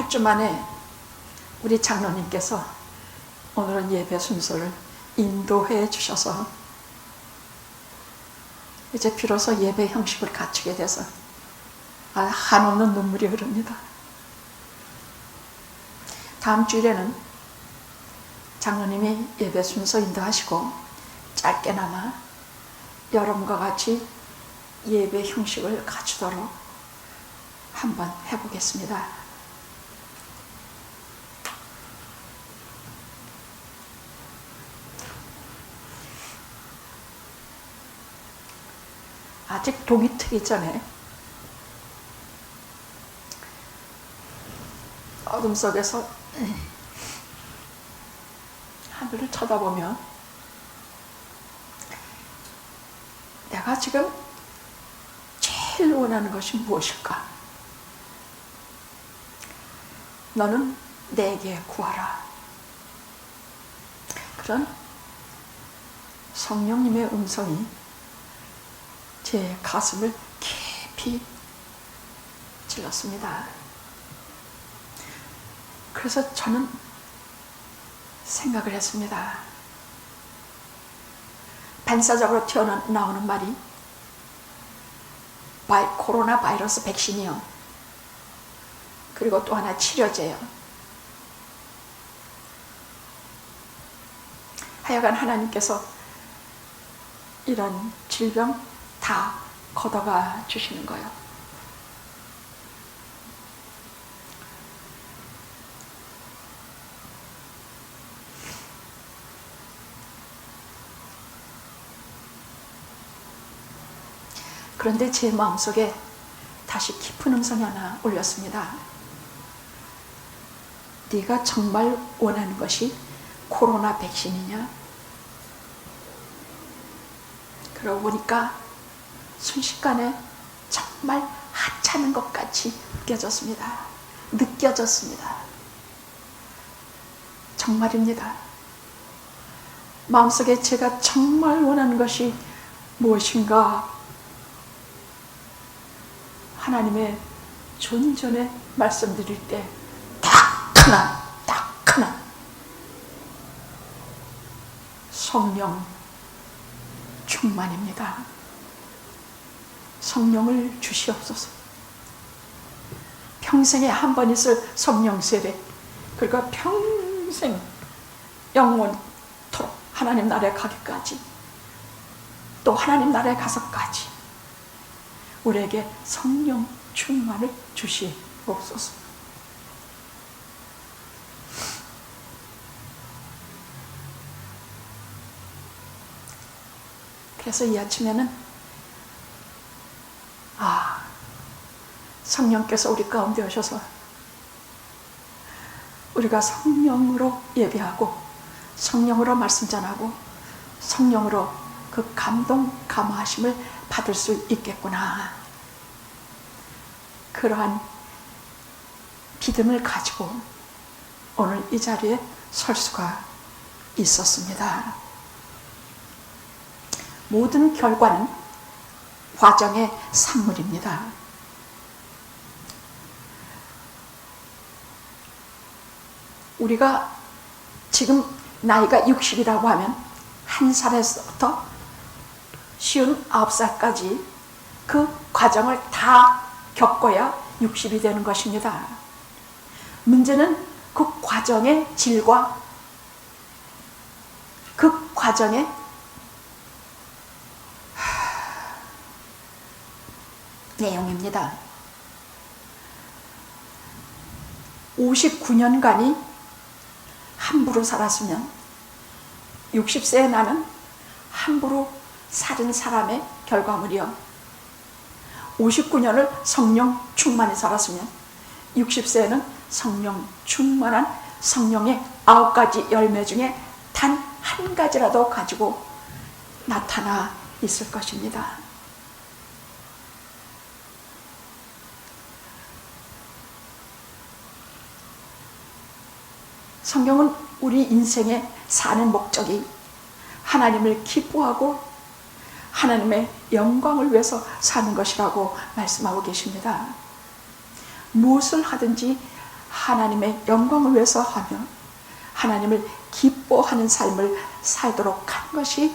몇 주 만에 우리 장로님께서 오늘은 예배 순서를 인도해 주셔서 이제 비로소 예배 형식을 갖추게 돼서 한없는 눈물이 흐릅니다. 다음 주일에는 장로님이 예배 순서 인도하시고 짧게나마 여러분과 같이 예배 형식을 갖추도록 한번 해보겠습니다. 아직 동이 트기 전에 어둠 속에서 하늘을 쳐다보며 내가 지금 제일 원하는 것이 무엇일까? 너는 내게 구하라. 그런 성령님의 음성이 제 가슴을 깊이 찔렀습니다. 그래서 저는 생각을 했습니다. 반사적으로 튀어나오는 말이 코로나 바이러스 백신이요. 그리고 또 하나 치료제요. 하여간 하나님께서 이런 질병 다 걷어가 주시는 거예요. 그런데 제 마음속에 다시 깊은 음성이 하나 울렸습니다. 네가 정말 원하는 것이 코로나 백신이냐? 그러고 보니까 순식간에 정말 하찮은 것 같이 느껴졌습니다. 정말입니다. 마음속에 제가 정말 원하는 것이 무엇인가? 하나님의 존전에 말씀드릴 때 딱 하나 성령 충만입니다. 성령을 주시옵소서. 평생에 한 번 있을 성령 세례, 그리고 평생 영원토록 하나님 나라에 가기까지, 또 하나님 나라에 가서까지 우리에게 성령 충만을 주시옵소서. 그래서 이 아침에는 성령께서 우리 가운데 오셔서 우리가 성령으로 예배하고 성령으로 말씀 전하고 성령으로 그 감동 감화하심을 받을 수 있겠구나. 그러한 믿음을 가지고 오늘 이 자리에 설 수가 있었습니다. 모든 결과는 과정의 산물입니다. 우리가 지금 나이가 60이라고 하면 1살에서부터 59살까지 그 과정을 다 겪어야 60이 되는 것입니다. 문제는 그 과정의 질과 그 과정의 내용입니다. 59년간이 함부로 살았으면 60세에 나는 함부로 살은 사람의 결과물이요, 59년을 성령 충만히 살았으면 60세에는 성령 충만한 성령의 9가지 열매 중에 단 한 가지라도 가지고 나타나 있을 것입니다. 성경은 우리 인생에 사는 목적이 하나님을 기뻐하고 하나님의 영광을 위해서 사는 것이라고 말씀하고 계십니다. 무엇을 하든지 하나님의 영광을 위해서 하며 하나님을 기뻐하는 삶을 살도록 하는 것이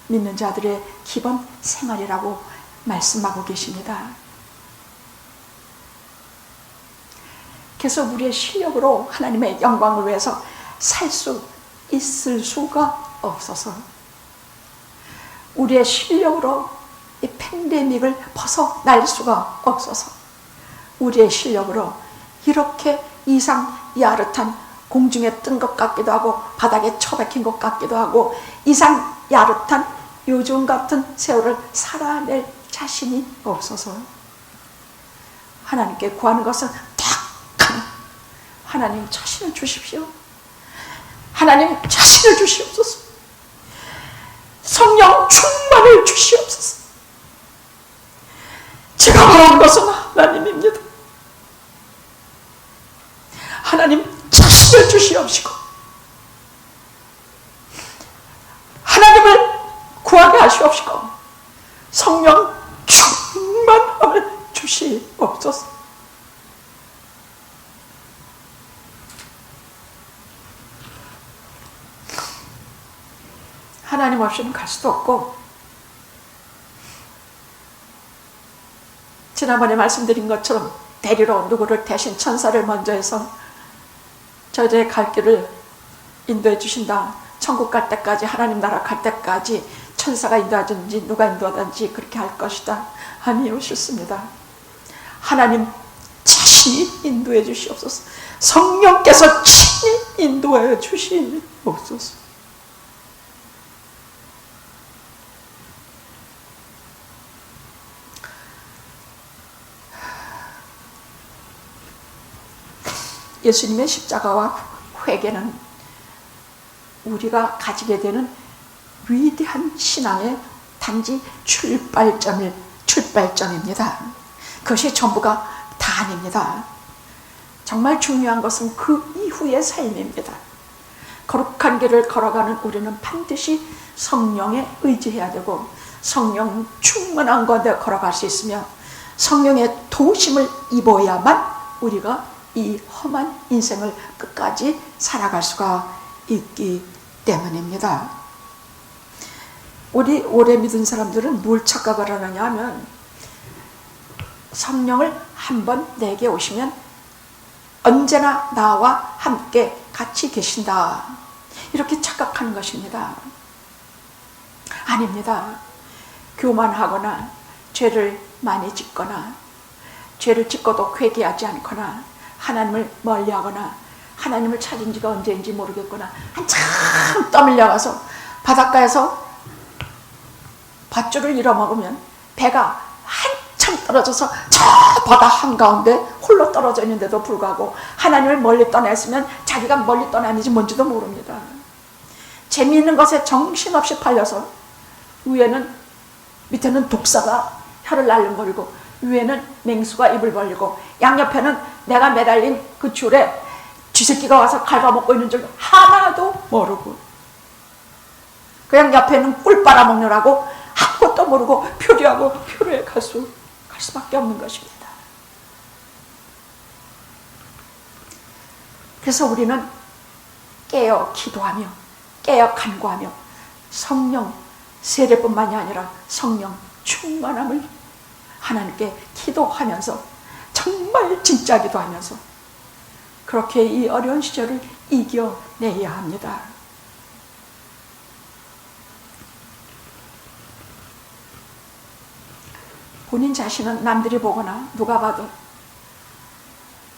믿는 자들의 기본 생활이라고 말씀하고 계십니다. 그래서 우리의 실력으로 하나님의 영광을 위해서 살 수 있을 수가 없어서, 우리의 실력으로 이 팬데믹을 벗어날 수가 없어서, 우리의 실력으로 이렇게 이상 야릇한 공중에 뜬 것 같기도 하고 바닥에 처박힌 것 같기도 하고 이상 야릇한 요즘 같은 세월을 살아낼 자신이 없어서 하나님께 구하는 것은 딱 하나님 자신을 주십시오. 하나님 자신을 주시옵소서. 성령 충만을 주시옵소서. 제가 바라는 것은 하나님입니다. 하나님 자신을 주시옵시고 하나님을 구하게 하시옵시고 성령 충만함을 주시옵소서. 하나님 없이는 갈 수도 없고, 지난번에 말씀드린 것처럼 데리러 누구를 대신 천사를 먼저 해서 저희의 갈 길을 인도해 주신다. 천국 갈 때까지, 하나님 나라 갈 때까지 천사가 인도하든지 누가 인도하든지 그렇게 할 것이다. 아니요, 싫습니다. 하나님 자신이 인도해 주시옵소서. 성령께서 친히 인도해 주시옵소서. 예수님의 십자가와 회개는 우리가 가지게 되는 위대한 신앙의 단지 출발점입니다. 그것이 전부가 다 아닙니다. 정말 중요한 것은 그 이후의 삶입니다. 거룩한 길을 걸어가는 우리는 반드시 성령에 의지해야 되고 성령 충만한 것에 걸어갈 수 있으며 성령의 도우심을 입어야만 우리가 이 험한 인생을 끝까지 살아갈 수가 있기 때문입니다. 우리 오래 믿은 사람들은 뭘 착각을 하느냐 하면 성령을 한번 내게 오시면 언제나 나와 함께 같이 계신다, 이렇게 착각하는 것입니다. 아닙니다. 교만하거나 죄를 많이 짓거나 죄를 짓고도 회개하지 않거나 하나님을 멀리하거나 하나님을 찾은 지가 언제인지 모르겠거나 한참 떠밀려가서 바닷가에서 밧줄을 잃어먹으면 배가 한참 떨어져서 저 바다 한가운데 홀로 떨어져 있는데도 불구하고 하나님을 멀리 떠났으면 자기가 멀리 떠났는지 뭔지도 모릅니다. 재미있는 것에 정신없이 팔려서 밑에는 독사가 혀를 날름거리고 위에는 맹수가 입을 벌리고 양옆에는 내가 매달린 그 줄에 쥐새끼가 와서 갉아먹고 있는 줄 하나도 모르고 그냥 옆에는 꿀 빨아먹느라고 아무것도 모르고 표류에 갈 수밖에 없는 것입니다. 그래서 우리는 깨어 기도하며 깨어 간구하며 성령 세례뿐만이 아니라 성령 충만함을 하나님께 기도하면서 정말 진짜 기도하면서 그렇게 이 어려운 시절을 이겨내야 합니다. 본인 자신은 남들이 보거나 누가 봐도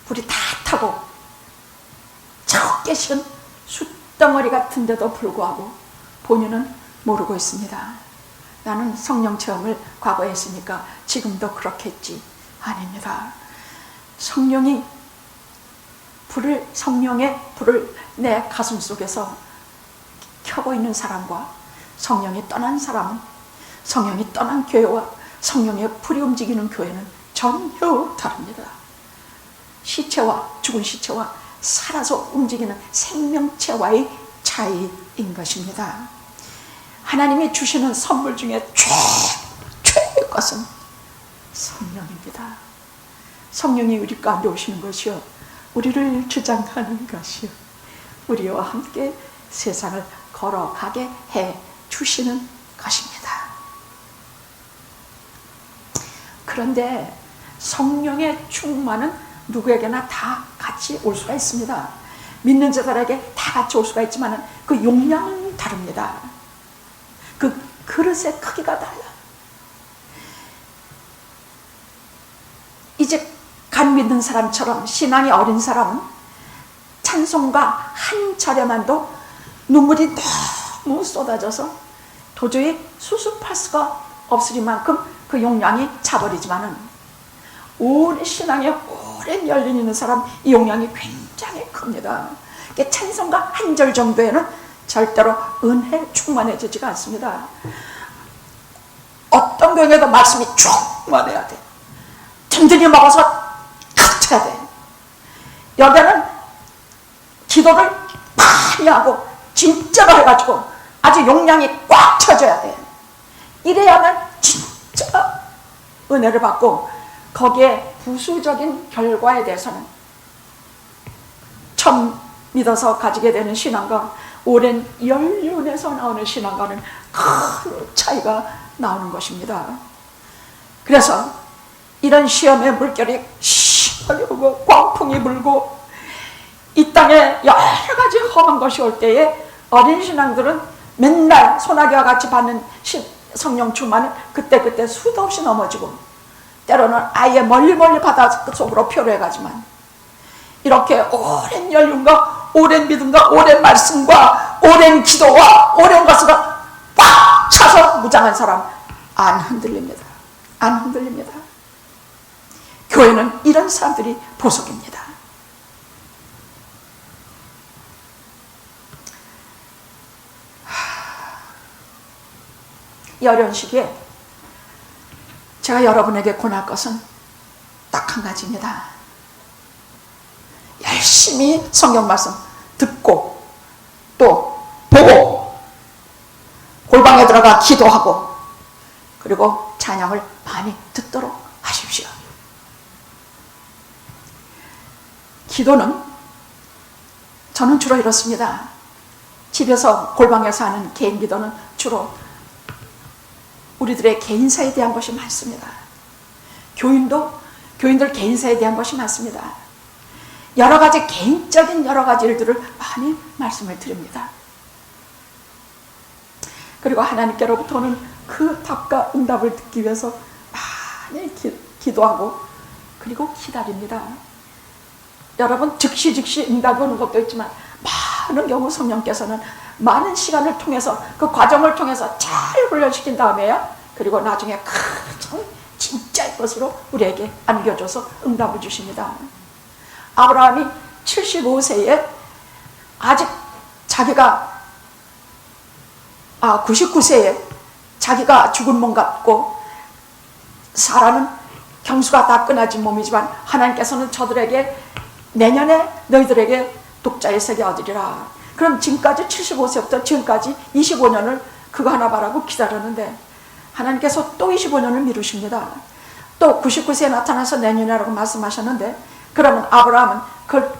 불이 다 타고 저 깨신 숯덩어리 같은데도 불구하고 본인은 모르고 있습니다. 나는 성령 체험을 과거에 했으니까 지금도 그렇겠지. 아닙니다. 성령의 불을 내 가슴 속에서 켜고 있는 사람과 성령이 떠난 사람은, 성령이 떠난 교회와 성령의 불이 움직이는 교회는 전혀 다릅니다. 죽은 시체와 살아서 움직이는 생명체와의 차이인 것입니다. 하나님이 주시는 선물 중에 최고의 것은 성령입니다. 성령이 우리 가운데 오시는 것이요, 우리를 주장하는 것이요 우리와 함께 세상을 걸어가게 해 주시는 것입니다. 그런데 성령의 충만은 누구에게나 다 같이 올 수가 있습니다. 믿는 자들에게 다 같이 올 수가 있지만 그 용량은 다릅니다. 그 그릇의 크기가 달라. 이제 간 믿는 사람처럼 신앙이 어린 사람은 찬송가 한 절에만도 눈물이 너무 쏟아져서 도저히 수습할 수가 없을 만큼 그 용량이 차버리지만은 오랜 신앙에 오랜 연륜 있는 사람 이 용량이 굉장히 큽니다. 찬송가 한 절 정도에는 절대로 은혜 충만해지지가 않습니다. 어떤 경우에도 말씀이 충만해야 돼. 든든히 먹어서 칵 돼. 여기는 기도를 많이 하고 진짜로 해가지고 아주 용량이 꽉 쳐져야 돼. 이래야만 진짜 은혜를 받고 거기에 부수적인 결과에 대해서는 처음 믿어서 가지게 되는 신앙과 오랜 연륜에서 나오는 신앙과는 큰 차이가 나오는 것입니다. 그래서 이런 시험의 물결이 심하게 오고 광풍이 불고 이 땅에 여러 가지 험한 것이 올 때에 어린 신앙들은 맨날 소나기와 같이 받는 성령 충만은 그때그때 수도 없이 넘어지고 때로는 아예 멀리 바다 속으로 표류해가지만 이렇게 오랜 연륜과 오랜 믿음과 오랜 말씀과 오랜 기도와 오랜 것을 꽉 차서 무장한 사람 안 흔들립니다. 안 흔들립니다. 교회는 이런 사람들이 보석입니다. 이 어려운 시기에 제가 여러분에게 권할 것은 딱 한 가지입니다. 열심히 성경 말씀 듣고 또 보고 골방에 들어가 기도하고 그리고 찬양을 많이 듣도록 하십시오. 기도는 저는 주로 이렇습니다. 집에서 골방에서 하는 개인 기도는 주로 우리들의 개인사에 대한 것이 많습니다. 교인들 개인사에 대한 것이 많습니다. 여러 가지 개인적인 여러 가지 일들을 많이 말씀을 드립니다. 그리고 하나님께로부터는 그 답과 응답을 듣기 위해서 많이 기도하고 그리고 기다립니다. 여러분 즉시 응답이 오는 것도 있지만 많은 경우 성령께서는 많은 시간을 통해서 그 과정을 통해서 잘 훈련시킨 다음에요. 그리고 나중에 큰 진짜의 것으로 우리에게 안겨줘서 응답을 주십니다. 아브라함이 75세에 아직 자기가 99세에 자기가 죽은 몸 같고 사라는 경수가 다 끊어진 몸이지만 하나님께서는 저들에게 내년에 너희들에게 독자의 세계 얻으리라. 그럼 지금까지 75세부터 지금까지 25년을 그거 하나 바라고 기다렸는데 하나님께서 또 25년을 미루십니다. 또 99세에 나타나서 내년이라고 말씀하셨는데 그러면 아브라함은 그걸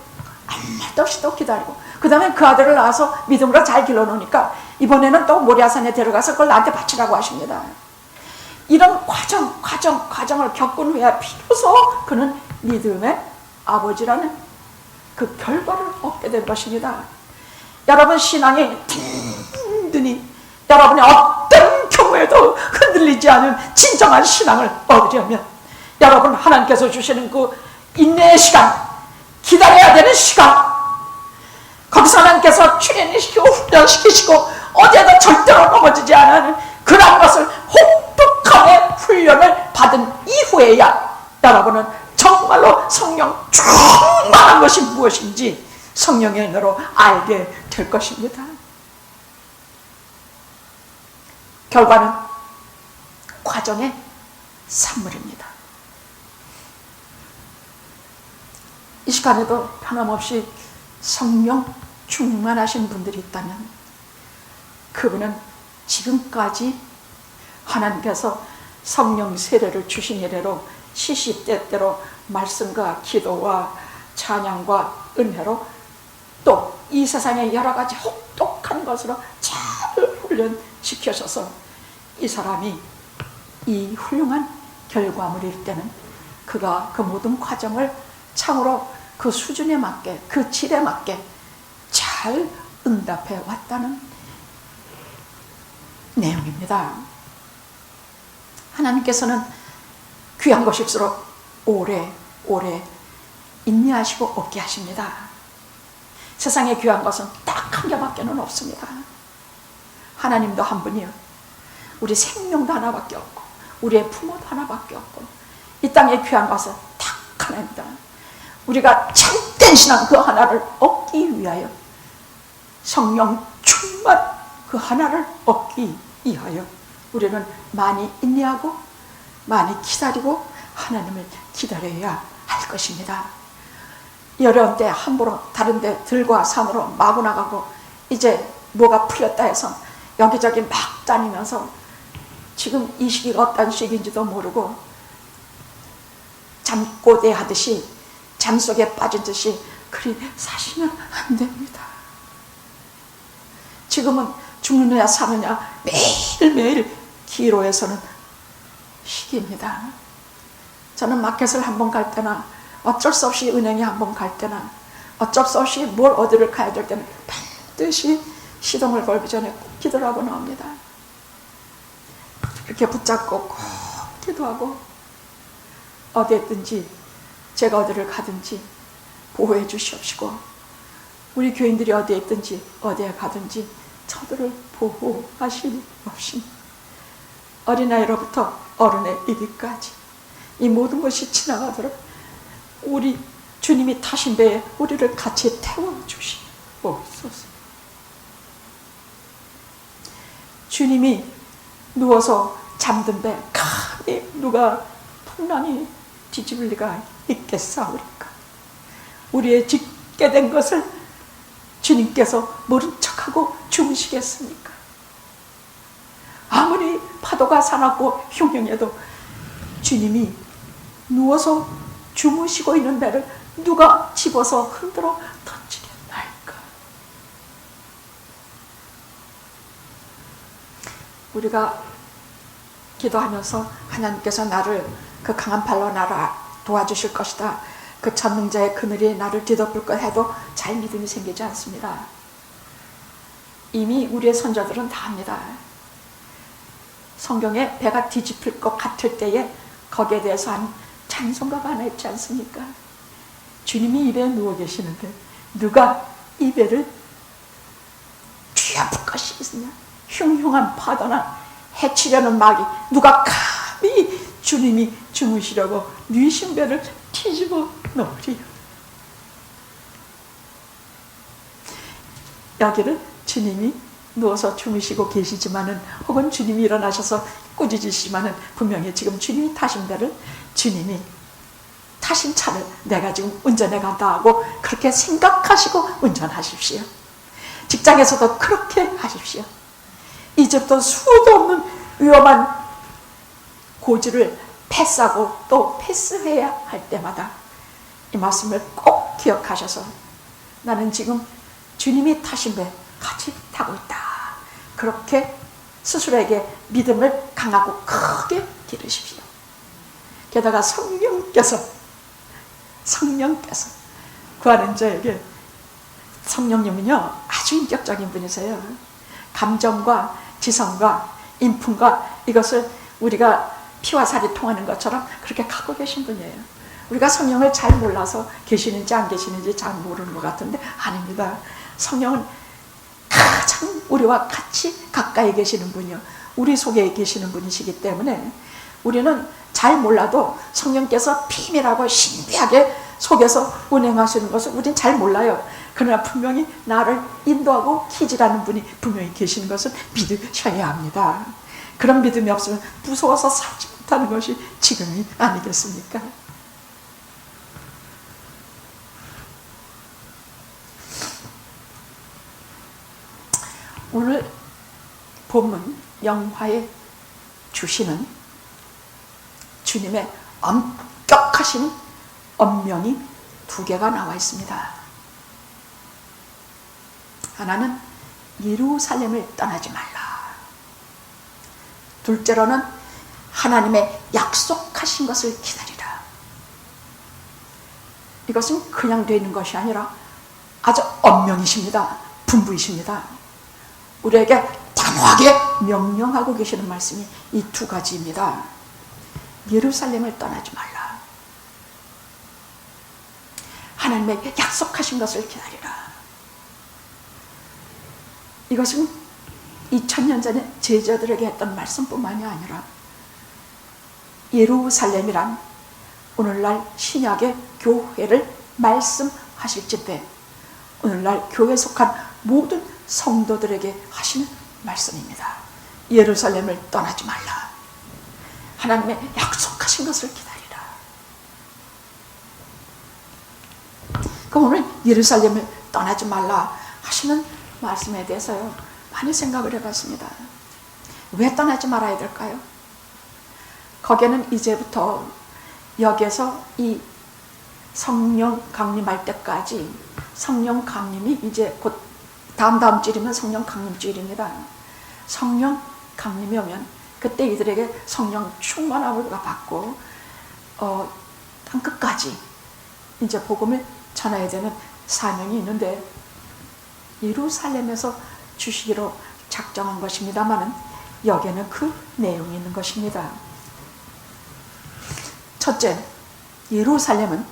아무 말도 없이 또 기다리고 그 다음에 그 아들을 낳아서 믿음으로 잘 길러놓으니까 이번에는 또 모리아산에 데려가서 그걸 나한테 바치라고 하십니다. 이런 과정을 겪은 후에 비로소 그는 믿음의 아버지라는 그 결과를 얻게 된 것입니다. 여러분 신앙이 든든히 여러분의 어떤 경우에도 흔들리지 않은 진정한 신앙을 얻으려면 여러분 하나님께서 주시는 그 인내의 시간, 기다려야 되는 시간 거기서 하나님께서 출연시키고 훈련시키시고 어디에도 절대로 넘어지지 않는 그런 것을 혹독하게 훈련을 받은 이후에야 여러분은 정말로 성령 충만한 것이 무엇인지 성령의 은혜로 알게 될 것입니다. 결과는 과정의 산물입니다. 이 시간에도 변함없이 성령 충만하신 분들이 있다면 그분은 지금까지 하나님께서 성령 세례를 주신 이래로 시시때때로 말씀과 기도와 찬양과 은혜로 또 이 세상의 여러 가지 혹독한 것으로 잘 훈련시켜셔서 이 사람이 이 훌륭한 결과물을 이룰 때는 그가 그 모든 과정을 참으로 그 수준에 맞게, 그 질에 맞게 잘 응답해 왔다는 내용입니다. 하나님께서는 귀한 것일수록 오래 인내하시고 얻게 하십니다. 세상에 귀한 것은 딱 한 개밖에는 없습니다. 하나님도 한 분이요, 우리 생명도 하나밖에 없고 우리의 부모도 하나밖에 없고 이 땅에 귀한 것은 딱 하나입니다. 우리가 참된 신앙 그 하나를 얻기 위하여, 성령 충만 그 하나를 얻기 위하여 우리는 많이 인내하고 많이 기다리고 하나님을 기다려야 할 것입니다. 어려운 때 함부로 다른 데 들과 산으로 마구 나가고 이제 뭐가 풀렸다 해서 여기저기 막 다니면서 지금 이 시기가 어떤 시기인지도 모르고 잠꼬대 하듯이 잠속에 빠진 듯이 그리 사시면 안 됩니다. 지금은 죽느냐 사느냐 매일매일 기로에 서는 시기입니다. 저는 마켓을 한번 갈 때나 어쩔 수 없이 은행에 한번 갈 때나 어쩔 수 없이 뭘 어디를 가야 될 때는 반드시 시동을 걸기 전에 꼭 기도를 하고 나옵니다. 이렇게 붙잡고 꼭 기도하고 어디에 있든지 제가 어디를 가든지 보호해 주시옵시고 우리 교인들이 어디에 있든지 어디에 가든지 저들을 보호하시옵시니 어린아이로부터 어른에 이르기까지 이 모든 것이 지나가도록 우리 주님이 타신 배에 우리를 같이 태워주시옵소서. 주님이 누워서 잠든 배 감히 누가 풍랑이 뒤집을 리가 있겠사오리까. 우리의 짓게 된 것을 주님께서 모른 척하고 주무시겠습니까? 아무리 파도가 사납고 흉흉해도 주님이 누워서 주무시고 있는 배를 누가 집어서 흔들어 던지겠나이까. 우리가 기도하면서 하나님께서 나를 그 강한 팔로 나를 도와주실 것이다, 그 전능자의 그늘이 나를 뒤덮을 것 해도 잘 믿음이 생기지 않습니다. 이미 우리의 선조들은 다 합니다. 성경에 배가 뒤집힐 것 같을 때에 거기에 대해서 한 찬송가가 하나 있지 않습니까? 주님이 이 배에 누워 계시는데 누가 이 배를 뒤엎을 것이 있으냐? 흉흉한 파도나 해치려는 마귀, 누가 감히 주님이 주무시려고 뉘신 배를 뒤집어 놓으리요. 여기를 주님이 누워서 주무시고 계시지만은, 혹은 주님이 일어나셔서 꾸짖으시지만은, 분명히 지금 주님이 타신 배를, 주님이 타신 차를 내가 지금 운전해 간다 하고 그렇게 생각하시고 운전하십시오. 직장에서도 그렇게 하십시오. 이제부터 수도 없는 위험한 고지를 패스하고 또 패스해야 할 때마다 이 말씀을 꼭 기억하셔서 나는 지금 주님이 타신 배 같이 타고 있다, 그렇게 스스로에게 믿음을 강하고 크게 기르십시오. 게다가 성령께서 구하는 자에게, 성령님은요 아주 인격적인 분이세요. 감정과 지성과 인품과 이것을 우리가 피와 살이 통하는 것처럼 그렇게 갖고 계신 분이에요. 우리가 성령을 잘 몰라서 계시는지 안 계시는지 잘 모르는 것 같은데 아닙니다. 성령은 가장 우리와 같이 가까이 계시는 분이요, 우리 속에 계시는 분이시기 때문에 우리는 잘 몰라도 성령께서 비밀하고 신비하게 속에서 운행하시는 것을 우리는 잘 몰라요. 그러나 분명히 나를 인도하고 기질하는 분이 분명히 계시는 것을 믿으셔야 합니다. 그런 믿음이 없으면 무서워서 살지 못하는 것이 지금이 아니겠습니까? 오늘 본문 영화에 주시는 주님의 엄격하신 엄명이 두 개가 나와 있습니다. 하나는 예루살렘을 떠나지 말라. 둘째로는 하나님의 약속하신 것을 기다리라. 이것은 그냥 되는 것이 아니라 아주 엄명이십니다. 분부이십니다. 우리에게 단호하게 명령하고 계시는 말씀이 이 두 가지입니다. 예루살렘을 떠나지 말라. 하나님의 약속하신 것을 기다리라. 이것은 2000년 전에 제자들에게 했던 말씀뿐만이 아니라 예루살렘이란 오늘날 신약의 교회를 말씀하실 때 오늘날 교회에 속한 모든 성도들에게 하시는 말씀입니다. 예루살렘을 떠나지 말라. 하나님의 약속하신 것을 기다리라. 그럼 오늘 예루살렘을 떠나지 말라 하시는 말씀에 대해서요, 많이 생각을 해봤습니다. 왜 떠나지 말아야 될까요? 거기에는 이제부터 여기에서 이 성령 강림할 때까지, 성령 강림이 이제 곧 다음 주일이면 성령 강림주일입니다. 성령 강림이 오면 그때 이들에게 성령 충만함을 받고 땅 끝까지 이제 복음을 전해야 되는 사명이 있는데 예루살렘에서 주시기로 작정한 것입니다만은 여기에는 그 내용이 있는 것입니다. 첫째, 예루살렘은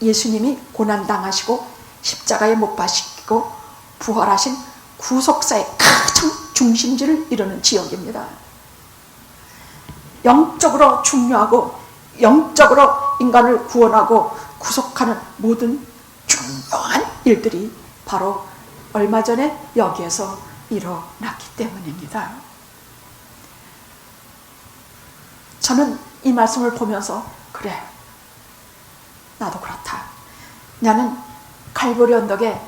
예수님이 고난당하시고 십자가에 못 박히고 부활하신 구속사의 가장 중심지를 이루는 지역입니다. 영적으로 중요하고 영적으로 인간을 구원하고 구속하는 모든 중요한 일들이 바로 얼마 전에 여기에서 일어났기 때문입니다. 저는 이 말씀을 보면서 그래, 나도 그렇다. 나는 갈보리 언덕에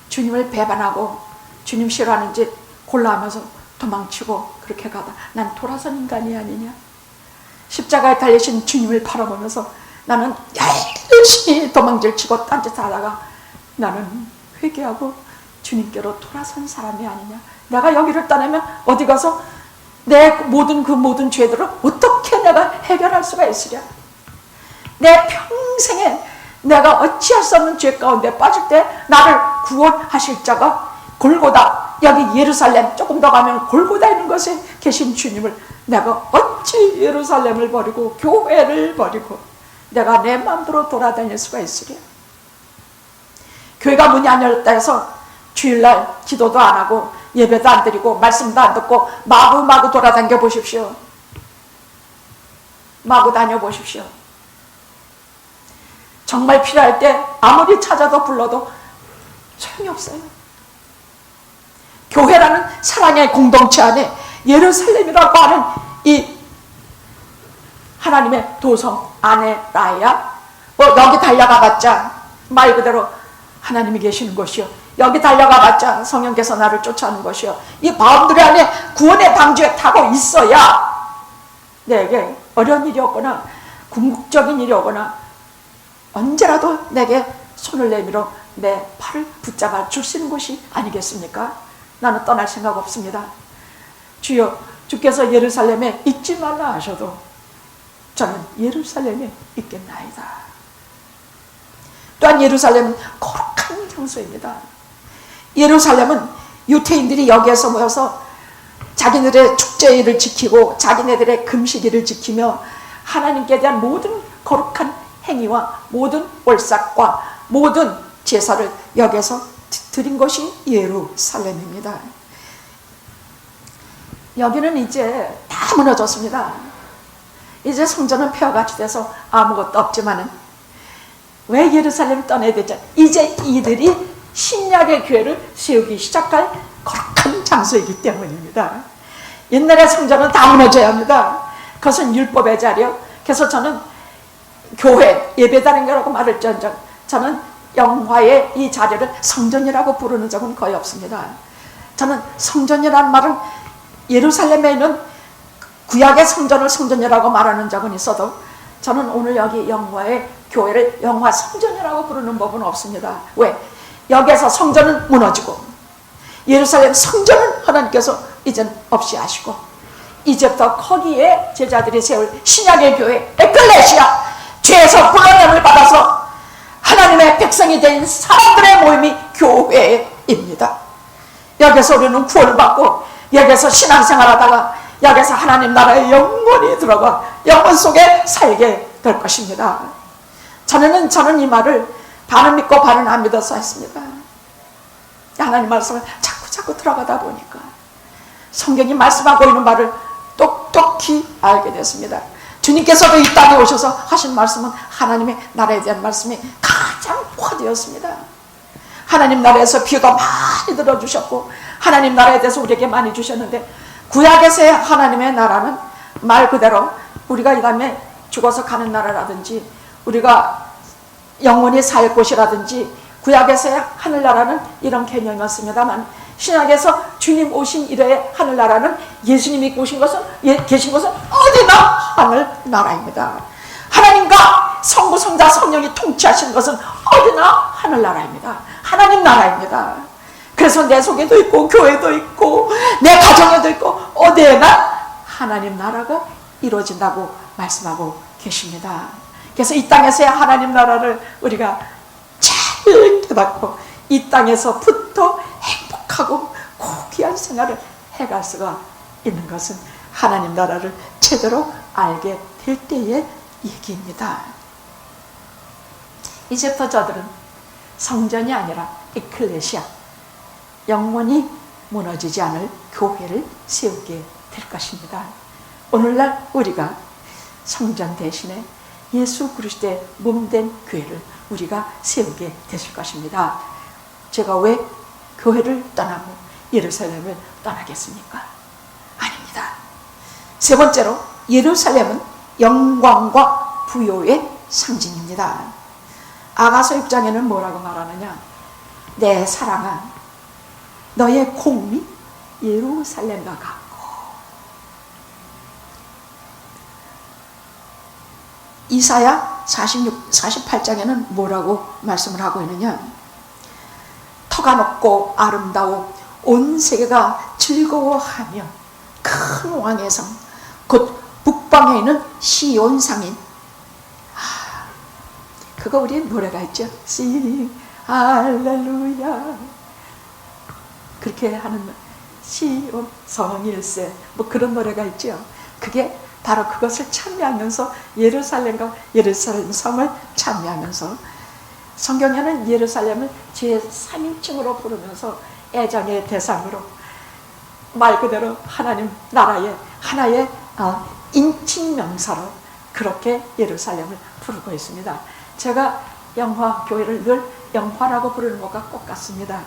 주님을 배반하고 주님 싫어하는 짓 골라하면서 도망치고 그렇게 가다 난 돌아선 인간이 아니냐. 십자가에 달리신 주님을 바라보면서 나는 열심히 도망질 치고 딴짓 하다가 나는 회개하고 주님께로 돌아선 사람이 아니냐. 내가 여기를 떠나면 어디 가서 내 모든 죄들을 어떻게 내가 해결할 수가 있으랴. 내 평생에 내가 어찌할 수 없는 죄 가운데 빠질 때 나를 구원하실 자가 골고다, 여기 예루살렘 조금 더 가면 골고다 있는 곳에 계신 주님을 내가 어찌 예루살렘을 버리고 교회를 버리고 내가 내 마음대로 돌아다닐 수가 있으랴. 교회가 문이 안 열렸다 해서 주일날 기도도 안 하고 예배도 안 드리고 말씀도 안 듣고 마구마구 돌아다녀 보십시오. 마구 다녀 보십시오. 정말 필요할 때 아무리 찾아도 불러도 소용이 없어요. 교회라는 사랑의 공동체 안에 예루살렘이라고 하는 이 하나님의 도성 안에 나야 여기 달려가봤자 말 그대로 하나님이 계시는 곳이요, 여기 달려가봤자 성령께서 나를 쫓아오는 것이요, 이 바운드리 안에 구원의 방주에 타고 있어야 내게 어려운 일이 오거나 궁극적인 일이 오거나 언제라도 내게 손을 내밀어 내 팔을 붙잡아 주시는 것이 아니겠습니까? 나는 떠날 생각 없습니다. 주여, 주께서 예루살렘에 있지 말라 하셔도 저는 예루살렘에 있겠나이다. 또한 예루살렘은 거룩한 장소입니다. 예루살렘은 유태인들이 여기에서 모여서 자기네들의 축제일을 지키고 자기네들의 금식일을 지키며 하나님께 대한 모든 거룩한 행위와 모든 월삭과 모든 제사를 여기에서 드린 것이 예루살렘입니다. 여기는 이제 다 무너졌습니다. 이제 성전은 폐허같이 돼서 아무것도 없지만은 왜 예루살렘 떠나야 되죠? 이제 이들이 신약의 교회를 세우기 시작할 거룩한 장소이기 때문입니다. 옛날의 성전은 다 무너져야 합니다. 그것은 율법의 자리요. 그래서 저는 교회, 예배당이라고 말할지언정 저는 영화의 이 자리를 성전이라고 부르는 적은 거의 없습니다. 저는 성전이라는 말은 예루살렘에 있는 구약의 성전을 성전이라고 말하는 적은 있어도 저는 오늘 여기 영화의 교회를 영화 성전이라고 부르는 법은 없습니다. 왜? 여기에서 성전은 무너지고 예루살렘 성전은 하나님께서 이젠 없이 하시고 이제부터 거기에 제자들이 세울 신약의 교회 에클레시아, 죄에서 불러냄을 받아서 하나님의 백성이 된 사람들의 모임이 교회입니다. 여기서 우리는 구원을 받고 여기서 신앙생활하다가 여기서 하나님 나라에 영원히 들어가 영원 속에 살게 될 것입니다. 저는 이 말을 반은 믿고 반은 안 믿어서 했습니다. 하나님 말씀을 자꾸 들어가다 보니까 성경이 말씀하고 있는 말을 똑똑히 알게 됐습니다. 주님께서도 이 땅에 오셔서 하신 말씀은 하나님의 나라에 대한 말씀이 가장 포함되었습니다. 하나님 나라에서 비유도 많이 들어주셨고 하나님 나라에 대해서 우리에게 많이 주셨는데, 구약에서의 하나님의 나라는 말 그대로 우리가 이 다음에 죽어서 가는 나라라든지 우리가 영원히 살 곳이라든지, 구약에서의 하늘나라는 이런 개념이었습니다만 신약에서 주님 오신 이래의 하늘나라는 예수님이 계신 것은 어디나 하늘나라입니다. 하나님과 성부, 성자, 성령이 통치하시는 것은 어디나 하늘나라입니다. 하나님 나라입니다. 그래서 내 속에도 있고 교회도 있고 내 가정에도 있고 어디에나 하나님 나라가 이루어진다고 말씀하고 계십니다. 그래서 이 땅에서의 하나님 나라를 우리가 잘 깨닫고 이 땅에서부터 행복하고 고귀한 생활을 해갈 수가 있는 것은 하나님 나라를 제대로 알게 될 때의 얘기입니다. 이제부터 저들은 성전이 아니라 에클레시아, 영원히 무너지지 않을 교회를 세우게 될 것입니다. 오늘날 우리가 성전 대신에 예수 그리스도의 몸된 교회를 우리가 세우게 되실 것입니다. 제가 왜 교회를 떠나고 예루살렘을 떠나겠습니까? 아닙니다. 세 번째로, 예루살렘은 영광과 부요의 상징입니다. 아가서 6장에는 뭐라고 말하느냐? 내 사랑아, 너의 공이 예루살렘과 같고. 이사야 48장에는 뭐라고 말씀을 하고 있느냐? 터가 높고 아름다워 온 세계가 즐거워하며 큰 왕의 성, 곧 북방에 있는 시온 상인. 그거 우리 노래가 있죠. Sing 할렐루야. 그렇게 하는 시온 성일세, 뭐 그런 노래가 있죠. 그게 바로 그것을 찬미하면서 예루살렘과 예루살렘 성을 찬미하면서, 성경에는 예루살렘을 제3인칭으로 부르면서 애정의 대상으로 말 그대로 하나님 나라의 하나의 인칭명사로 그렇게 예루살렘을 부르고 있습니다. 제가 영화 교회를 늘 영화라고 부르는 것과 똑같습니다.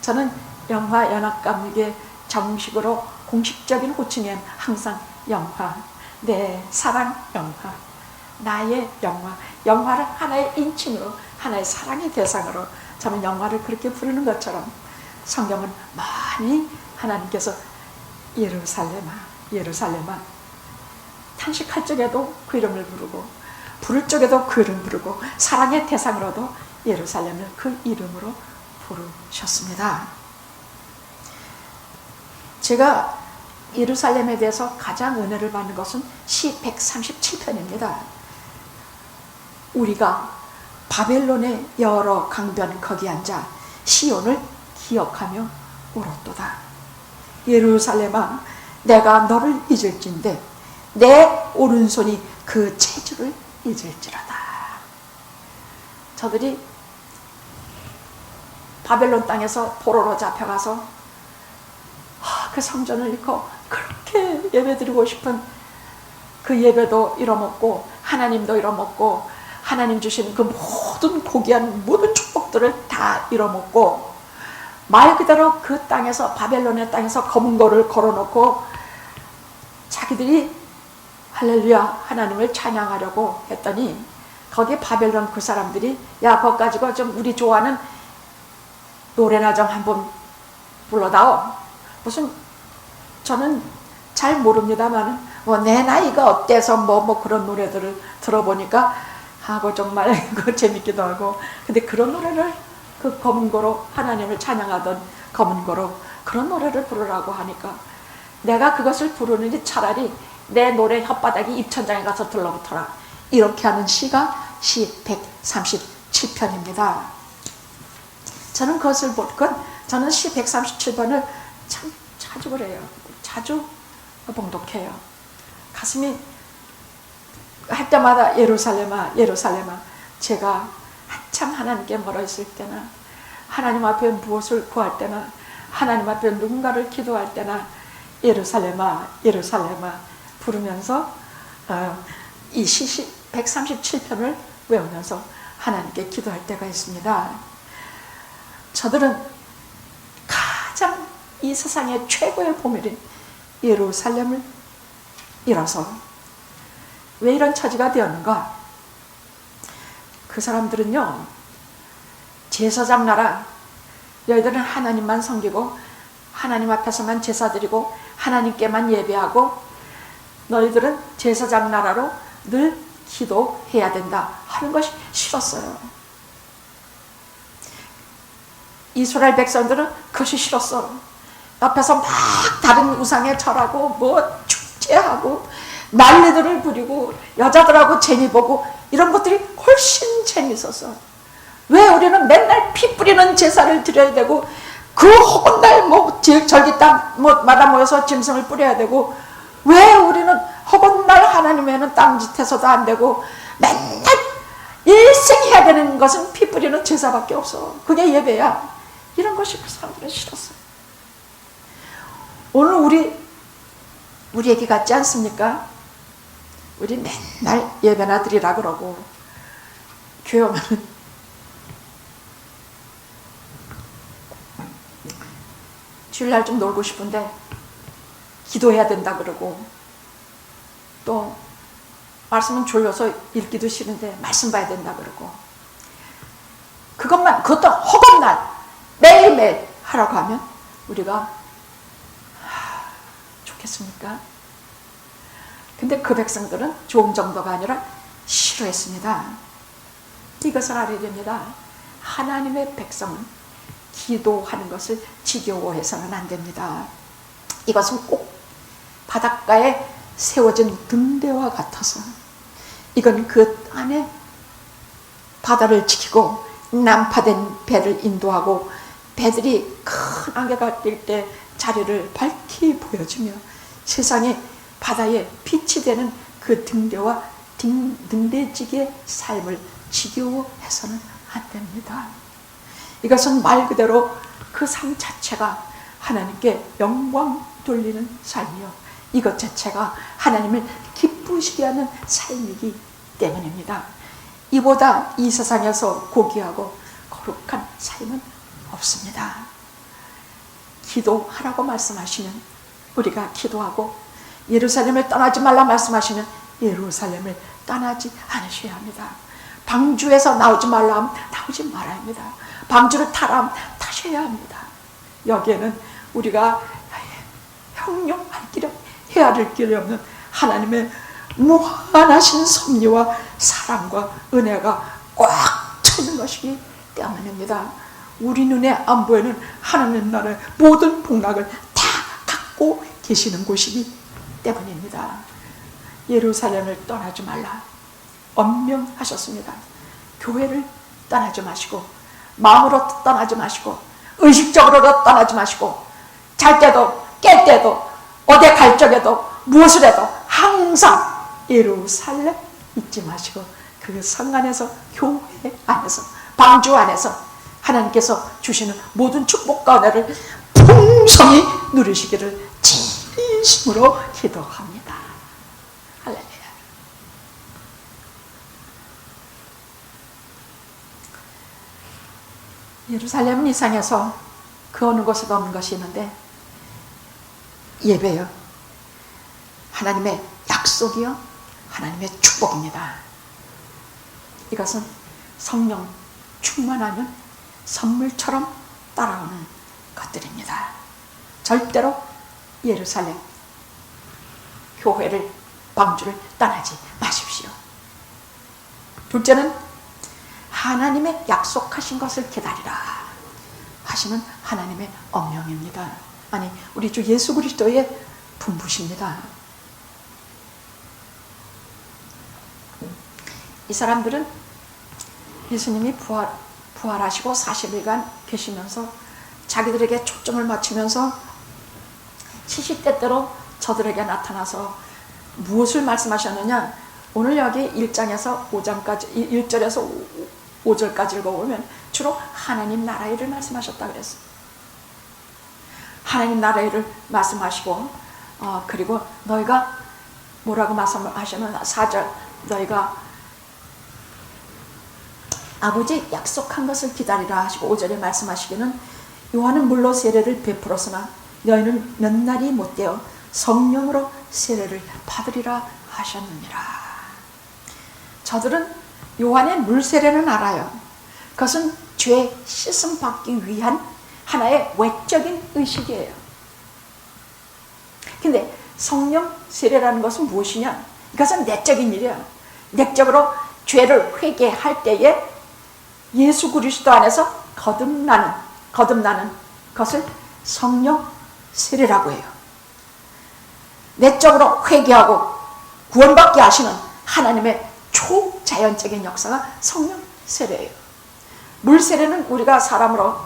저는 영화 연합감에게 정식으로 공식적인 호칭엔 항상 영화, 내 사랑 영화, 나의 영화, 영화를 하나의 인칭으로, 하나의 사랑의 대상으로 저는 영화를 그렇게 부르는 것처럼 성경은 많이 하나님께서 예루살렘아, 예루살렘아, 탄식할 적에도 그 이름을 부르고 부를 적에도 그 이름 부르고 사랑의 대상으로도 예루살렘을 그 이름으로 부르셨습니다. 제가 예루살렘에 대해서 가장 은혜를 받는 것은 시 137편입니다. 우리가 바벨론의 여러 강변 거기 앉아 시온을 기억하며 울었도다. 예루살렘아, 내가 너를 잊을진데 내 오른손이 그 체주를 잊을지라다. 저들이 바벨론 땅에서 포로로 잡혀가서 그 성전을 잃고 그렇게 예배드리고 싶은 그 예배도 잃어먹고 하나님도 잃어먹고 하나님 주신 그 모든 고귀한 모든 축복들을 다 잃어먹고 말 그대로 그 땅에서, 바벨론의 땅에서 검은 돌을 걸어놓고 자기들이 할렐루야 하나님을 찬양하려고 했더니 거기 바벨론 그 사람들이 야, 그거 가지고 좀 우리 좋아하는 노래나 좀 한번 불러다오. 무슨, 저는 잘 모릅니다만 뭐 내 나이가 어때서 뭐 그런 노래들을 들어보니까 하고 정말 그 재밌기도 하고. 근데 그런 노래를 그 검은 고로 하나님을 찬양하던 검은 고로 그런 노래를 부르라고 하니까 내가 그것을 부르느니 차라리 내 노래 혓바닥이 입천장에 가서 들러붙어라. 이렇게 하는 시가 시 137편입니다. 저는 그것을 저는 시 137번을 참 자주 그래요. 자주 봉독해요. 가슴이 할 때마다 예루살렘아 예루살렘아, 제가 한참 하나님께 멀어 있을 때나 하나님 앞에 무엇을 구할 때나 하나님 앞에 누군가를 기도할 때나 예루살렘아 예루살렘아 부르면서 이 시 137편을 외우면서 하나님께 기도할 때가 있습니다. 저들은 가장 이 세상의 최고의 보물인 예루살렘을 잃어서 왜 이런 처지가 되었는가? 그 사람들은요, 제사장 나라, 너희들은 하나님만 섬기고 하나님 앞에서만 제사 드리고 하나님께만 예배하고 너희들은 제사장 나라로 늘 기도해야 된다 하는 것이 싫었어요. 이스라엘 백성들은 그것이 싫었어. 옆에서 막 다른 우상에 절하고 뭐 축제하고 난리들을 부리고 여자들하고 재미 보고 이런 것들이 훨씬 재미있었어. 왜 우리는 맨날 피 뿌리는 제사를 드려야 되고 그 허건 날 뭐 절기 땅마다 모여서 짐승을 뿌려야 되고 왜 우리는 허건 날 하나님에는 땅짓해서도 안 되고 맨날 일생 해야 되는 것은 피 뿌리는 제사밖에 없어. 그게 예배야. 이런 것이 그 사람들은 싫었어요. 오늘 우리 얘기 같지 않습니까? 우리 맨날 예배나 드리라 그러고 교회 오면은 주일날 좀 놀고 싶은데 기도해야 된다 그러고 또 말씀은 졸려서 읽기도 싫은데 말씀 봐야 된다 그러고 그것도 허겁날 매일매일 하라고 하면 우리가 좋겠습니까? 근데 그 백성들은 좋은 정도가 아니라 싫어했습니다. 이것을 알아야 됩니다. 하나님의 백성은 기도하는 것을 지겨워해서는 안 됩니다. 이것은 꼭 바닷가에 세워진 등대와 같아서 이건 그 안에 바다를 지키고 난파된 배를 인도하고 배들이 큰 안개가 낄 때 자리를 밝히 보여주며 세상에 바다에 빛이 되는 그 등대와 등대지기의 삶을 지겨워해서는 안 됩니다. 이것은 말 그대로 그 삶 자체가 하나님께 영광 돌리는 삶이요, 이것 자체가 하나님을 기쁘시게 하는 삶이기 때문입니다. 이보다 이 세상에서 고귀하고 거룩한 삶은 없습니다. 기도하라고 말씀하시면 우리가 기도하고 예루살렘을 떠나지 말라 말씀하시면 예루살렘을 떠나지 않으셔야 합니다. 방주에서 나오지 말라 하면 나오지 말아야 합니다. 방주를 타라 하면 타셔야 합니다. 여기에는 우리가 형용할 길이 헤아릴 길이 없는 하나님의 무한하신 섭리와 사랑과 은혜가 꽉 차있는 것이기 때문입니다. 우리 눈에 안 보이는 하나님 나라의 모든 복락을 다 갖고 계시는 곳이기 때문입니다. 예루살렘을 떠나지 말라 엄명하셨습니다. 교회를 떠나지 마시고 마음으로 떠나지 마시고 의식적으로도 떠나지 마시고 잘 때도 깰 때도 어디 갈 적에도 무엇을 해도 항상 예루살렘 잊지 마시고 그 성 안에서 교회 안에서 방주 안에서 하나님께서 주시는 모든 축복과 은혜를 풍성히 누리시기를 진심으로 기도합니다. 할렐루야. 예루살렘은 이상해서 그 어느 곳에도 없는 것이 있는데 예배요, 하나님의 약속이요, 하나님의 축복입니다. 이것은 성령 충만하면 선물처럼 따라오는 것들입니다. 절대로 예루살렘 교회를 방주를 떠나지 마십시오. 둘째는 하나님의 약속하신 것을 기다리라 하시는 하나님의 엄명입니다. 아니, 우리 주 예수 그리스도의 분부십니다. 이 사람들은 예수님이 부활하시고 40일간 계시면서 자기들에게 초점을 맞추면서 시시때때로 저들에게 나타나서 무엇을 말씀하셨느냐? 오늘 여기 1장에서 5장까지 1절에서 5절까지 읽어보면 주로 하나님 나라의 일을 말씀하셨다 그랬어요. 하나님 나라의 일을 말씀하시고 그리고 너희가 뭐라고 말씀하셨느냐? 4절 너희가 아버지 약속한 것을 기다리라 하시고 5절에 말씀하시기는 요한은 물로 세례를 베풀었으나 너희는 몇 날이 못되어 성령으로 세례를 받으리라 하셨느니라. 저들은 요한의 물 세례는 알아요. 그것은 죄 씻음 받기 위한 하나의 외적인 의식이에요. 근데 성령 세례라는 것은 무엇이냐? 이것은 내적인 일이야. 내적으로 죄를 회개할 때에 예수 그리스도 안에서 거듭나는 것을 성령 세례라고 해요. 내적으로 회개하고 구원받게 하시는 하나님의 초자연적인 역사가 성령 세례예요. 물 세례는 우리가 사람으로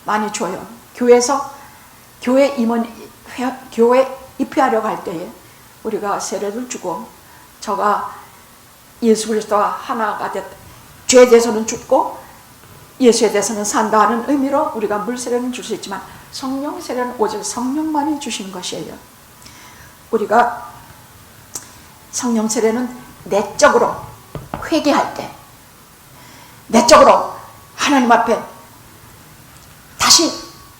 많이 줘요. 교회에서 교회 입회하려고 할 때에 우리가 세례를 주고 저가 예수 그리스도와 하나가 됐다. 죄에 대해서는 죽고 예수에 대해서는 산다 하는 의미로 우리가 물 세례는 줄 수 있지만 성령 세례는 오직 성령만이 주시는 것이에요. 우리가 성령 세례는 내적으로 회개할 때, 내적으로 하나님 앞에 다시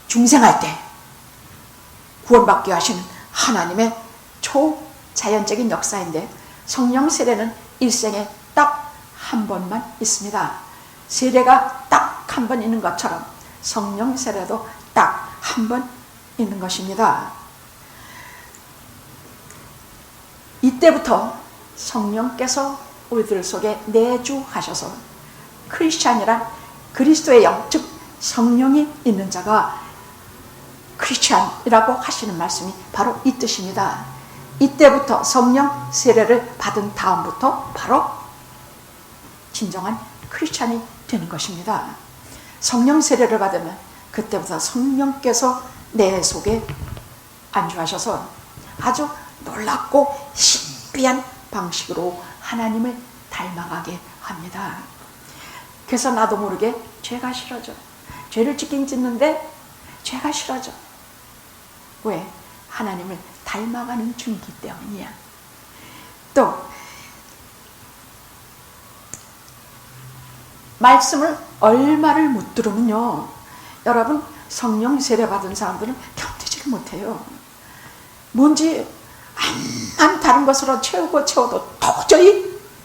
중생할 때 구원받게 하시는 하나님의 초자연적인 역사인데 성령 세례는 일생에 딱 한 번만 있습니다. 세례가 딱 한 번 있는 것처럼 성령 세례도 딱 한 번 있는 것입니다. 이때부터 성령께서 우리들 속에 내주하셔서 크리스찬이란 그리스도의 영, 즉 성령이 있는 자가 크리스찬이라고 하시는 말씀이 바로 이 뜻입니다. 이때부터 성령 세례를 받은 다음부터 바로 진정한 크리스찬이 되는 것입니다. 성령 세례를 받으면 그때부터 성령께서 내 속에 안주하셔서 아주 놀랍고 신비한 방식으로 하나님을 닮아가게 합니다. 그래서 나도 모르게 죄가 싫어져. 죄를 짓긴 짓는데 죄가 싫어져. 왜? 하나님을 닮아가는 중이기 때문이야. 또 말씀을 얼마를 못 들으면요, 여러분 성령 세례 받은 사람들은 견디지를 못해요. 뭔지 암만 다른 것으로 채워도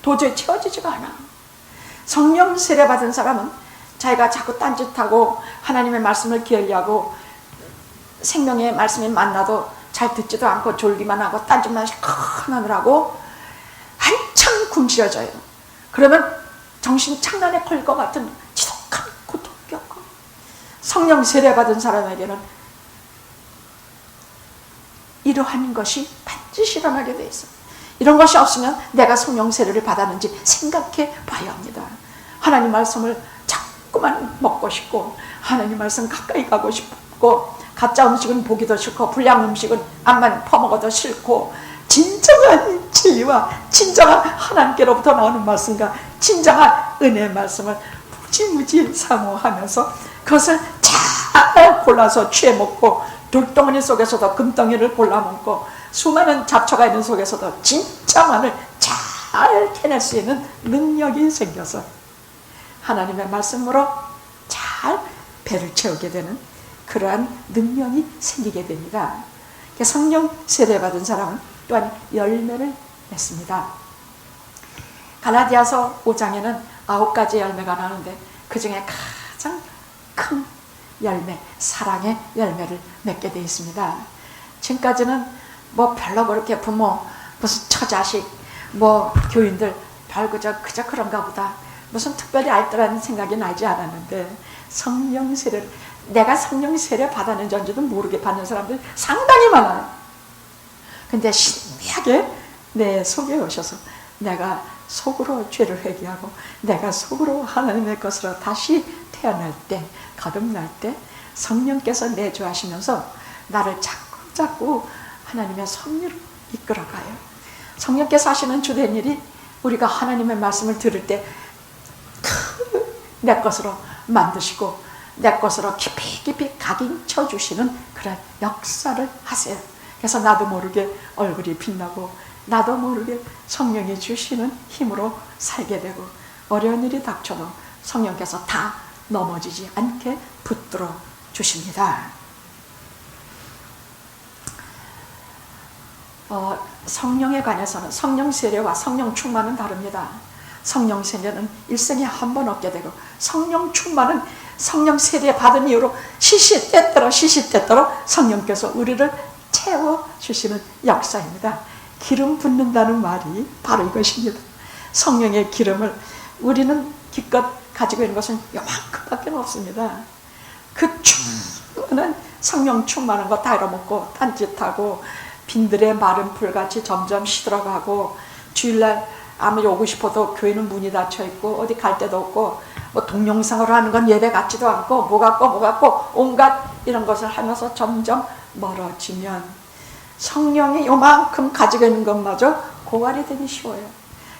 도저히 채워지지가 않아. 성령 세례 받은 사람은 자기가 자꾸 딴짓하고 하나님의 말씀을 게을리하고 생명의 말씀이 만나도 잘 듣지도 않고 졸기만 하고 딴짓만 하느라고 한참 굶주려져요. 그러면 정신 창난에 걸릴 것 같은 지독한 고통 겪고, 성령 세례 받은 사람에게는 이러한 것이 반드시 일어나게 돼 있어. 이런 것이 없으면 내가 성령 세례를 받았는지 생각해 봐야 합니다. 하나님 말씀을 자꾸만 먹고 싶고 하나님 말씀 가까이 가고 싶고 가짜 음식은 보기도 싫고 불량 음식은 암만 퍼먹어도 싫고 진정한 진리와 진정한 하나님께로부터 나오는 말씀과 진정한 은혜의 말씀을 무지무지 사모하면서 그것을 잘 골라서 취해먹고 돌덩어리 속에서도 금덩이를 골라먹고 수많은 잡초가 있는 속에서도 진짜만을 잘 캐낼 수 있는 능력이 생겨서 하나님의 말씀으로 잘 배를 채우게 되는 그러한 능력이 생기게 됩니다. 성령 세례받은 사람은 또한 열매를 맺습니다. 갈라디아서 5장에는 9가지 열매가 나오는데 그 중에 가장 큰 열매, 사랑의 열매를 맺게 되어 있습니다. 지금까지는 뭐 별로 그렇게 부모 무슨 처자식, 교인들 그저 그런가 보다. 무슨 특별히 알뜰한 생각이 나지 않았는데, 성령 세례, 내가 성령 세례 받았는 전지도 모르게 받는 사람들 상당히 많아요. 근데 신비하게 내 속에 오셔서 내가 속으로 죄를 회개하고 내가 속으로 하나님의 것으로 다시 태어날 때, 거듭날 때 성령께서 내주하시면서 나를 자꾸 하나님의 섭리로 이끌어가요. 성령께서 하시는 주된 일이 우리가 하나님의 말씀을 들을 때 내 것으로 만드시고 내 것으로 깊이 각인쳐 주시는 그런 역사를 하세요. 그래서 나도 모르게 얼굴이 빛나고 나도 모르게 성령이 주시는 힘으로 살게 되고, 어려운 일이 닥쳐도 성령께서 다 넘어지지 않게 붙들어 주십니다. 성령에 관해서는 성령 세례와 성령 충만은 다릅니다. 성령 세례는 일생에 한 번 얻게 되고, 성령 충만은 성령 세례 받은 이후로 시시때때로 성령께서 우리를 채워주시는 역사입니다. 기름 붓는다는 말이 바로 이것입니다. 성령의 기름을 우리는 기껏 가지고 있는 것은 요만큼밖에 없습니다. 그 충만한 성령 충만한 거 다 잃어먹고 딴짓하고 빈들의 마른 풀같이 점점 시들어가고, 주일날 아무리 오고 싶어도 교회는 문이 닫혀있고 어디 갈 데도 없고, 동영상으로 하는 건 예배 같지도 않고 뭐 같고 온갖 이런 것을 하면서 점점 멀어지면 성령이 요만큼 가지고 있는 것마저 고갈이 되기 쉬워요.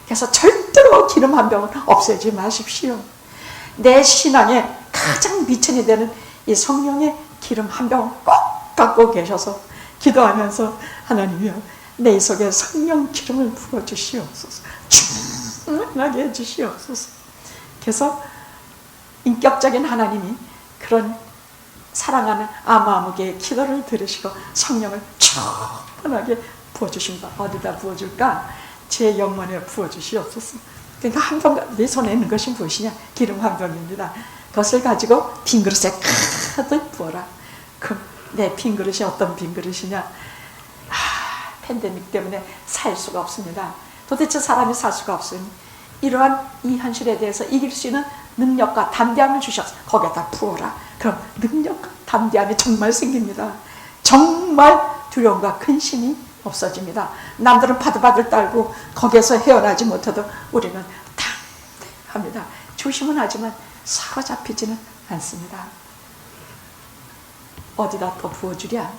그래서 절대로 기름 한 병은 없애지 마십시오. 내 신앙에 가장 미천이 되는 이 성령의 기름 한 병을 꼭 갖고 계셔서 기도하면서, 하나님이여 내 속에 성령 기름을 부어주시옵소서, 충만하게 해주시옵소서. 그래서 인격적인 하나님이 그런 사랑하는 아무개의 기도를 들으시고 성령을 충만하게 부어주십니다. 어디다 부어줄까? 제 영혼에 부어주시옵소서. 그러니까 한 병, 내 손에 있는 것이 무엇이냐? 기름 한 병입니다. 그것을 가지고 빈 그릇에 가득 부어라. 내 빈 그릇이 어떤 빈 그릇이냐? 팬데믹 때문에 살 수가 없습니다. 도대체 사람이 살 수가 없으니 이러한 이 현실에 대해서 이길 수 있는 능력과 담대함을 주셔서 거기에다 부어라. 그럼 능력과 담대함이 정말 생깁니다. 정말 두려움과 근심이 없어집니다. 남들은 바들바들 떨고 거기에서 헤어나지 못해도 우리는 담대합니다. 조심은 하지만 사로잡히지는 않습니다. 어디다 또 부어주랴?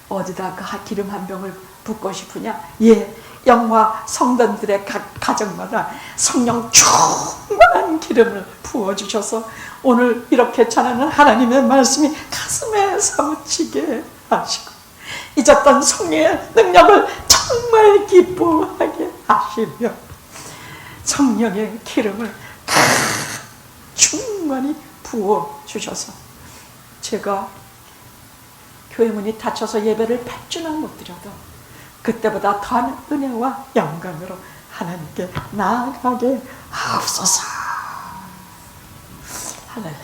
어디다 그 기름 한 병을 붓고 싶으냐? 예, 영화 성도들의 가정마다 성령 충만한 기름을 부어주셔서 오늘 이렇게 전하는 하나님의 말씀이 가슴에 사무치게 하시고, 잊었던 성령의 능력을 정말 기뻐하게 하시며, 성령의 기름을 충만히 부어주셔서 제가 교회 문이 닫혀서 예배를 8주나 못 드려도 그때보다 더한 은혜와 영광으로 하나님께 나아가게 하옵소서. 할렐루야.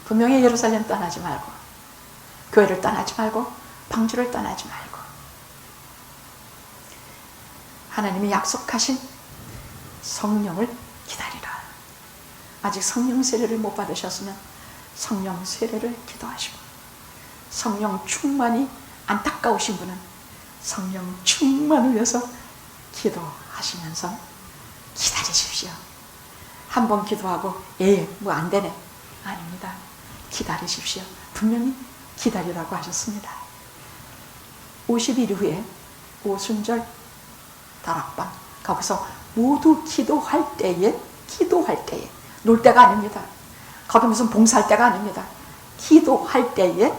분명히 예루살렘 떠나지 말고, 교회를 떠나지 말고, 방주를 떠나지 말고, 하나님이 약속하신 성령을 기다리라. 아직 성령 세례를 못 받으셨으면 성령 세례를 기도하시고, 성령 충만이 안타까우신 분은 성령 충만을 위해서 기도하시면서 기다리십시오. 한 번 기도하고 뭐 안 되네, 아닙니다. 기다리십시오. 분명히 기다리라고 하셨습니다. 50일 후에 오순절 다락방, 거기서 모두 기도할 때에 놀 때가 아닙니다. 거기 무슨 봉사할 때가 아닙니다. 기도할 때에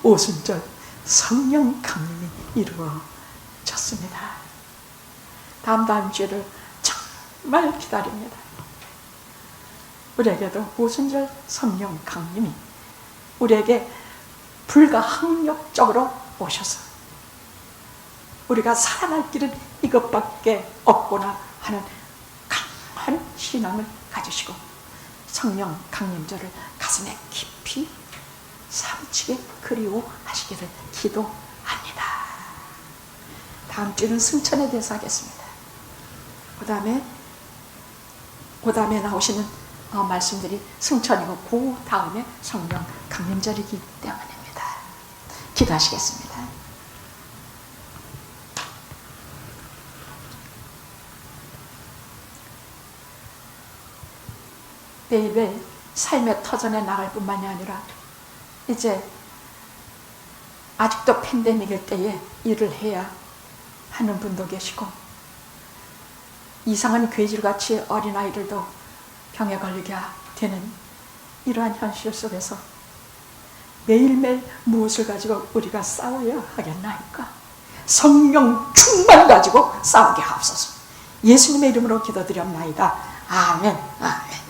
오순절 성령 강림이 이루어졌습니다. 다음 주를 정말 기다립니다. 우리에게도 오순절 성령 강림이 우리에게 불가항력적으로 오셔서 우리가 살아날 길은 이것밖에 없구나 하는 강한 신앙을 가지시고 성령 강림절을 가슴에 깊이 사무치게 그리워하시기를 기도합니다. 다음 주에는 승천에 대해서 하겠습니다. 그 다음에 나오시는 말씀들이 승천이고 그 다음에 성령 강림절이기 때문입니다. 기도하시겠습니다. 매일매일 삶의 터전에 나갈 뿐만이 아니라 이제 아직도 팬데믹일 때에 일을 해야 하는 분도 계시고 이상한 괴질같이 어린아이들도 병에 걸리게 되는 이러한 현실 속에서 매일매일 무엇을 가지고 우리가 싸워야 하겠나이까? 성령 충만 가지고 싸우게 하옵소서. 예수님의 이름으로 기도드렸나이다. 아멘. 아멘.